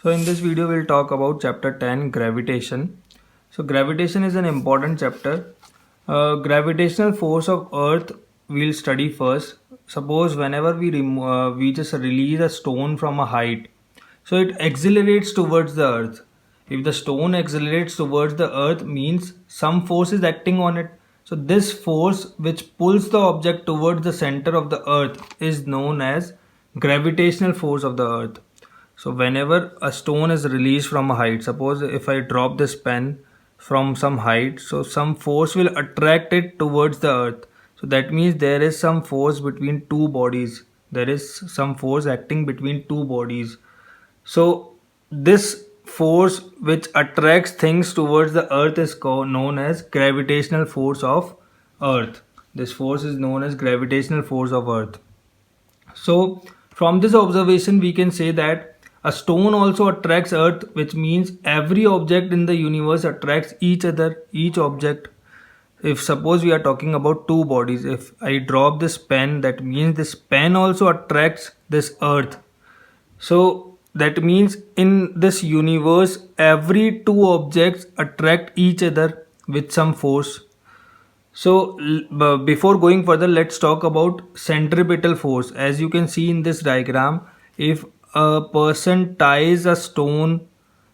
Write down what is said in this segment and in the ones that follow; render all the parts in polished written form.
So in this video we'll talk about chapter 10, gravitation. So gravitation is an important chapter. Gravitational force of earth we'll study first. Suppose whenever we just release a stone from a height, so it accelerates towards the earth. If the stone accelerates towards the earth means some force is acting on it. So this force which pulls the object towards the center of the earth is known as gravitational force of the earth. So whenever a stone is released from a height, suppose if I drop this pen from some height, so some force will attract it towards the earth. So that means there is some force between two bodies. There is some force acting between two bodies. So this force which attracts things towards the earth is known as gravitational force of earth. This force is known as gravitational force of earth. So from this observation we can say that a stone also attracts earth, which means every object in the universe attracts each object. If suppose we are talking about two bodies, if I drop this pen, that means this pen also attracts this earth. So that means in this universe every two objects attract each other with some force. So before going further, let's talk about centripetal force. As you can see in this diagram, if a person ties a stone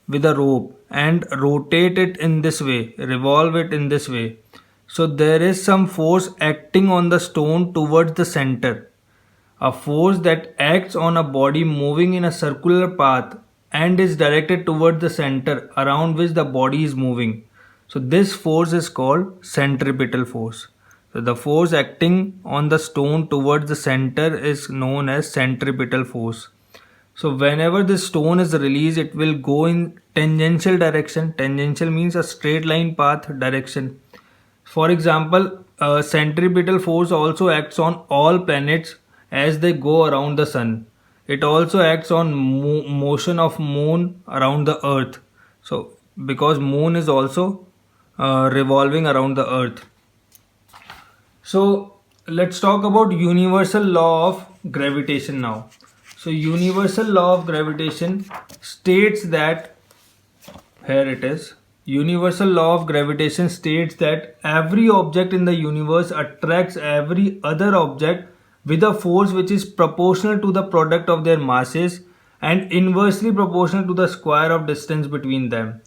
with a rope and rotate it in this way, revolve it in this way, so there is some force acting on the stone towards the center. A force that acts on a body moving in a circular path and is directed towards the center around which the body is moving. So this force is called centripetal force. So the force acting on the stone towards the center is known as centripetal force. So whenever this stone is released, it will go in tangential direction. Tangential means a straight line path direction. For example, centripetal force also acts on all planets as they go around the sun. It also acts on motion of moon around the earth. So because moon is also revolving around the earth. So let's talk about universal law of gravitation now. So universal law of gravitation states that, here it is. Universal law of gravitation states that every object in the universe attracts every other object with a force which is proportional to the product of their masses and inversely proportional to the square of distance between them.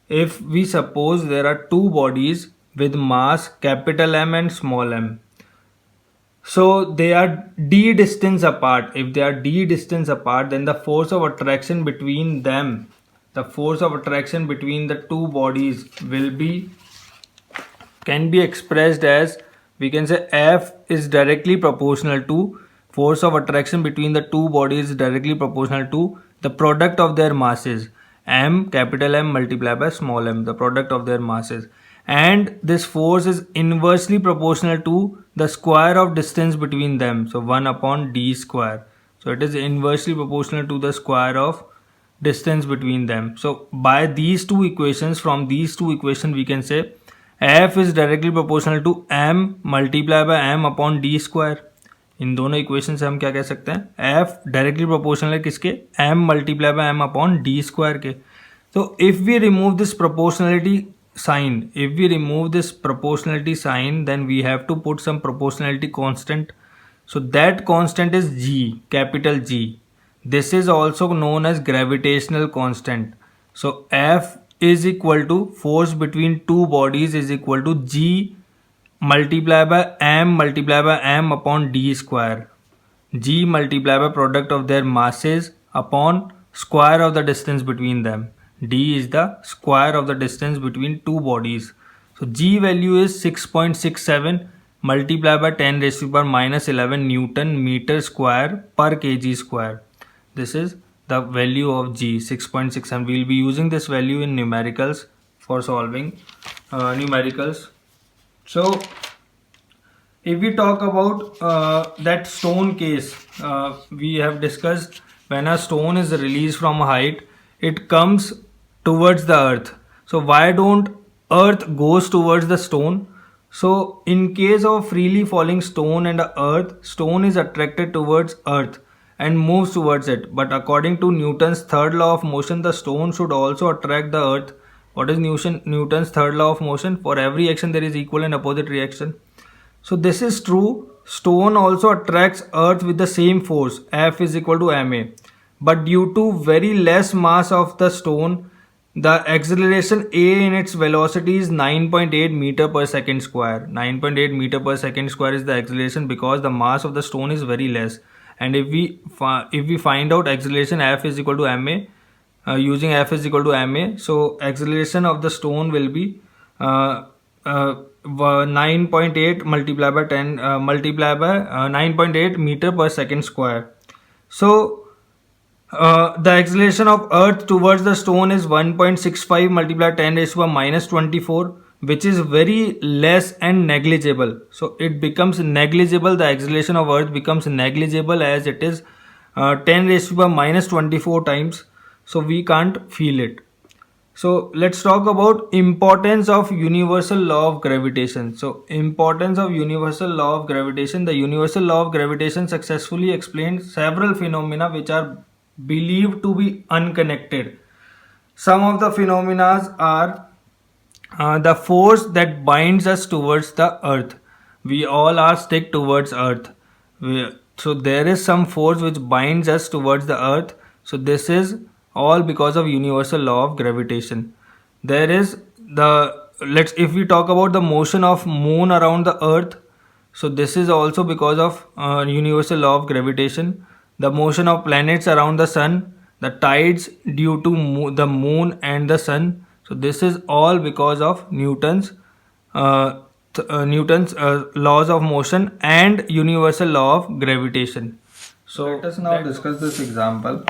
If we suppose there are two bodies with mass capital M and small m, so they are d distance apart. If they are d distance apart, then the force of attraction between them, the force of attraction between the two bodies can be expressed as, we can say, F is directly proportional to, force of attraction between the two bodies is directly proportional to the product of their masses, M, capital M multiplied by small m, the product of their masses. And this force is inversely proportional to the square of distance between them, so 1 upon d square. So it is inversely proportional to the square of distance between them. So by these two equations, from these two equations we can say F is directly proportional to M multiplied by M upon d square. इन दोनों equation से हम क्या कह सकते हैं, F directly proportional है किसके, M multiply by M upon d square के. तो if we remove this proportionality sign, if we remove this proportionality sign, then we have to put some proportionality constant. So that constant is G, capital G. This is also known as gravitational constant. So F is equal to, force between two bodies is equal to G multiplied by M upon d square. G multiplied by product of their masses upon square of the distance between them. D is the square of the distance between two bodies. So G value is 6.67 multiplied by 10 raised to the power minus 11 Newton meter square per kg square. This is the value of G, 6.67. We will be using this value in numericals for solving numericals. So if we talk about that stone case, we have discussed when a stone is released from a height, it comes towards the earth. So why don't earth goes towards the stone? So in case of freely falling stone and earth, stone is attracted towards earth and moves towards it. But according to Newton's third law of motion, the stone should also attract the earth. What is Newton's third law of motion? For every action there is equal and opposite reaction. So this is true. Stone also attracts earth with the same force, F is equal to ma. But due to very less mass of the stone, the acceleration A in its velocity is 9.8 meter per second square. 9.8 meter per second square is the acceleration because the mass of the stone is very less. And if we find out acceleration F is equal to ma, using F is equal to ma, so acceleration of the stone will be 9.8 multiplied by 10 multiplied by 9.8 meter per second square. So the acceleration of earth towards the stone is 1.65 multiplied 10 raised to the minus 24, which is very less and negligible. So it becomes negligible, the acceleration of earth becomes negligible as it is 10 raised to the minus 24 times. So we can't feel it. So let's talk about importance of universal law of gravitation. So importance of universal law of gravitation. The universal law of gravitation successfully explains several phenomena which are believed to be unconnected. Some of the phenomena are the force that binds us towards the earth. We all are stick towards earth. So there is some force which binds us towards the earth. So this is all because of universal law of gravitation. There is if we talk about the motion of moon around the earth, so this is also because of universal law of gravitation. The motion of planets around the sun, the tides due to the moon and the sun, so this is all because of Newton's laws of motion and universal law of gravitation. So let us now discuss this example.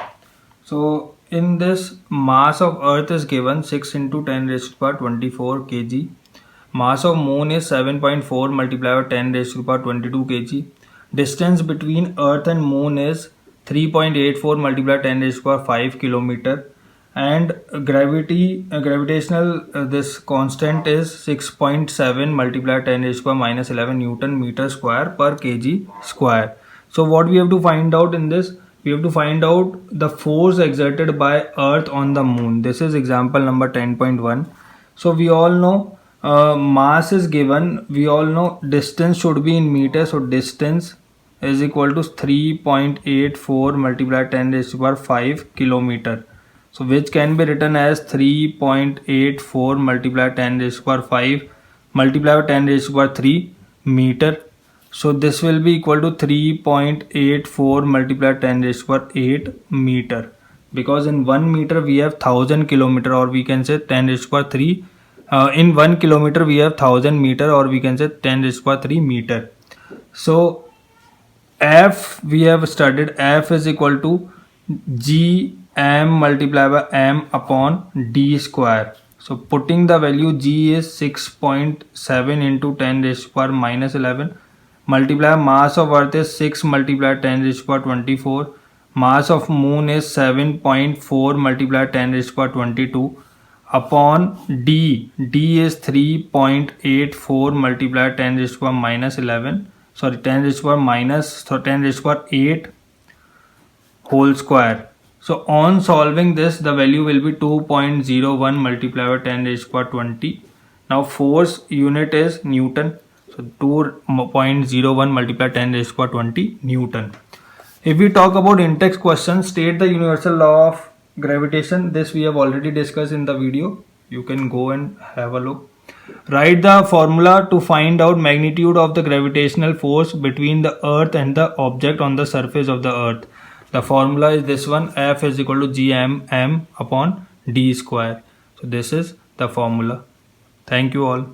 So in this, mass of earth is given 6 into 10 raised to the power 24 kg. Mass of moon is 7.4 multiplied by 10 raised to the power 22 kg. Distance between earth and moon is 3.84 multiplied 10 raised to the power 5 kilometer. And gravitational this constant is 6.7 multiplied 10 raised to the power minus 11 Newton meter square per kg square. So what we have to find out in this? We have to find out the force exerted by earth on the moon. This is example number 10.1. So we all know mass is given. We all know distance should be in meters. So distance is equal to 3.84 multiplied 10 raised to the power 5 kilometer. So which can be written as 3.84 multiplied 10 raised to the power 5 multiplied by 10 raised to the power 3 meter. So this will be equal to 3.84 multiplied 10 raised to the power 8 meter, because in 1 meter we have 1000 kilometer, or we can say 10 raised to the power 3. In 1 kilometer we have 1000 meter, or we can say 10 raised to the power 3 meter. So F, we have studied F is equal to G m multiplied by m upon d square. So putting the value G is 6.7 into 10 raised to the power minus 11. Multiply mass of earth is 6 multiplied 10 raised to the power 24. Mass of moon is 7.4 multiplied 10 raised to the power 22 upon d. D is 3.84 multiplied 10 raised to the power minus 11. Sorry, 10 raised to the power minus, so 10 raised to the power 8 whole square. So on solving this, the value will be 2.01 multiplied by 10 raised to the power 20. Now force unit is Newton. So 2.01 multiplied 10 raised to the power 20 Newton. If we talk about in-text questions, state the universal law of gravitation. This we have already discussed in the video. You can go and have a look. Write the formula to find out magnitude of the gravitational force between the earth and the object on the surface of the earth. The formula is this one, F is equal to Gm upon d square. So this is the formula. Thank you all.